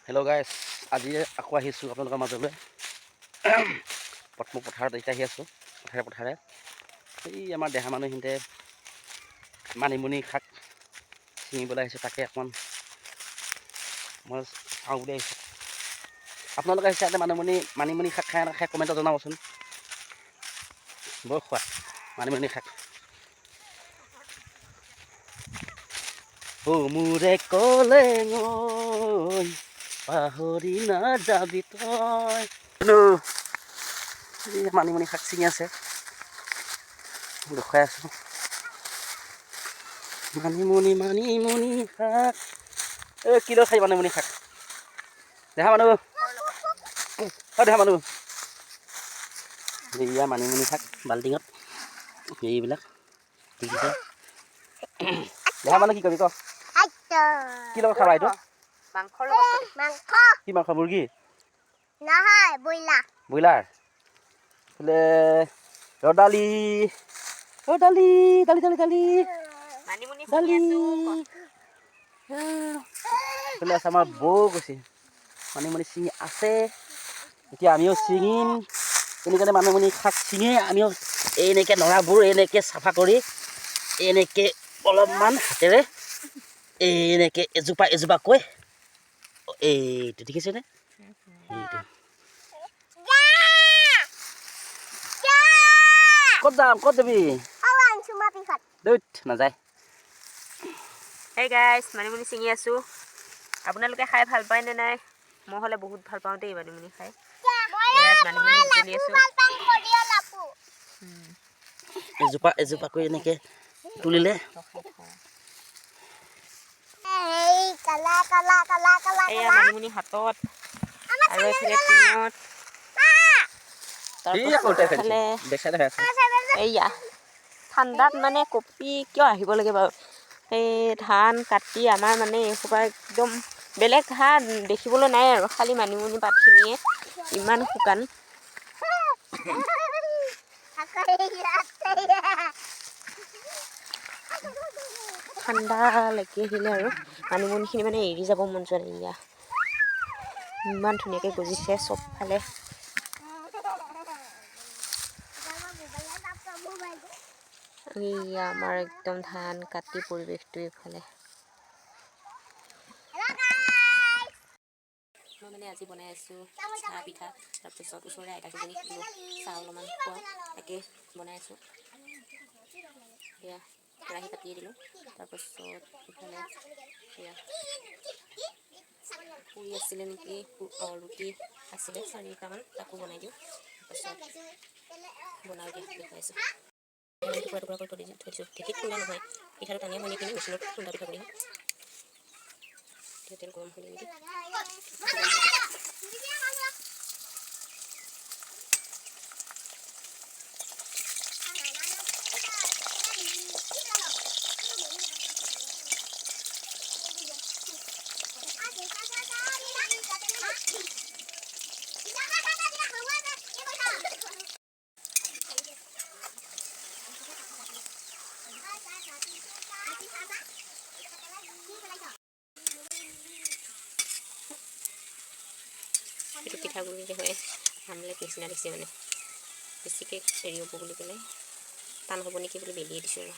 Hello' গাইছ, আজি আকৌ আহিছোঁ আপোনালোকৰ মাজলৈ। মই পথাৰত এতিয়া আহি আছোঁ, পথাৰে এই আমাৰ দেহা মানুহখিনিতে মানিমুনি শাক ছিঙিবলৈ আহিছোঁ। তাকে অকণমান মই চাওঁ বুলি আহিছোঁ। আপোনালোকে আহিছে ইয়াতে মানিমুনি শাক খাই নাখায় কমেণ্টত জনাবচোন। বৰ সোৱাদ মানিমুনি শাক। মোৰে কলেঙ পাহৰি নাযাবি তই। মানিমুনি শাক ছিঙি আছে, দেখুৱাই আছোঁ। মানিমুনি শাক কিলো খাই মানিমুনি শাক। দেহা মানুহ দেহা মানুহ এয়া মানিমুনি শাক বাল্টিঙত এইবিলাক দেখিছে। দেহা মানুহ কি কৰিবি ক? কি লগত খাবা এইটো? মাংসৰ লগত। মাংস কি মাংস? মুৰ্গী নহয়, ব্ৰইলাৰ। ব্ৰইলাৰ বোলে। দালি দালি দালি দালি দালি মানিমুনি দালি আছে। আমাৰ বৌ গৈছে মানিমুনি ছিঙি আছে। এতিয়া আমিও ছিঙিম। তেনেকৈ মানিমুনি শাক ছিঙি আমিও এনেকৈ নৰাবোৰ এনেকৈ চাফা কৰি এনেকৈ অলপমান হাতেৰে এনেকৈ এজোপাকৈ এইটো দেখিছেনে? এইটো ক'ত যাম? ক'ত যাবি? নাযায়। হেই গাইছ, মানিমুনি ছিঙি আছোঁ। আপোনালোকে খাই ভাল পায় নে নাই? মই হ'লে বহুত ভাল পাওঁ দেই মানিমুনি খাই। ইয়াত মানিমুনি বুটলি আছোঁ। এজোপাকৈ এনেকৈ তুলিলে এয়া মানিমুনি হাতত আৰু এইফালে টিঙত। এইয়া ঠাণ্ডাত মানে কপি কিয় আহিব লাগে বাৰু? এই ধান কাটি আমাৰ মানে এইসোপা একদম বেলেগ ধান দেখিবলৈ নাই আৰু, খালি মানিমুনি পাতখিনিয়ে ইমান শুকান। ঠাণ্ডা লাগি আহিলে আৰু মানিমুনিখিনি মানে এৰি যাব মন যোৱা নাই। এয়া ইমান ধুনীয়াকৈ গজিছে চবফালে। এইয়া আমাৰ একদম ধান কাটি পৰিৱেশটো এইফালে। মই মানে আজি বনাই আছোঁ চাহ পিঠা। তাৰপিছত ওচৰৰে আইতাকেইজনী দিলোঁ চাহ অলপমান খোৱা, তাকে বনাই আছোঁ। এয়া কেৰাহী পাতিয়ে দিলোঁ। তাৰপাছত ইফালে এয়া পুৰি আছিলে নেকি, ৰুটি আছিলে 4টামান, তাকো বনাই দিওঁ। তাৰপাছত বনাই দেখুৱাইছোঁ। টুকুৰা টুকুৰা কৰি থৈ দিছোঁ। ঢেঁকীত খুন্দা নহয়, পিঠাটো টানিয়ে ভাঙি কিনি মেচিনত খুন্দা পিঠা কৰি তেল গৰম কৰি নিদি এইটো পিঠাগুড়ি হয় আমলেট নিচিনা দিছে, মানে বেছিকৈ হেৰি হ'ব বুলি পেলাই টান হ'ব নেকি বুলি বেলিয়ে দিছোঁ আৰু।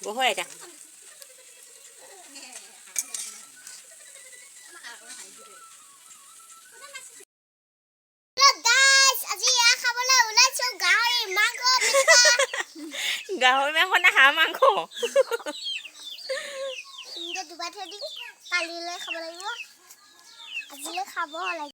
বহৰ আইতা গাহৰি মাংস নে হাঁহ মাংস? দুবাৰ থৈ দিম, কালিলৈ খাব লাগিব, আজিলৈ খাব লাগিব।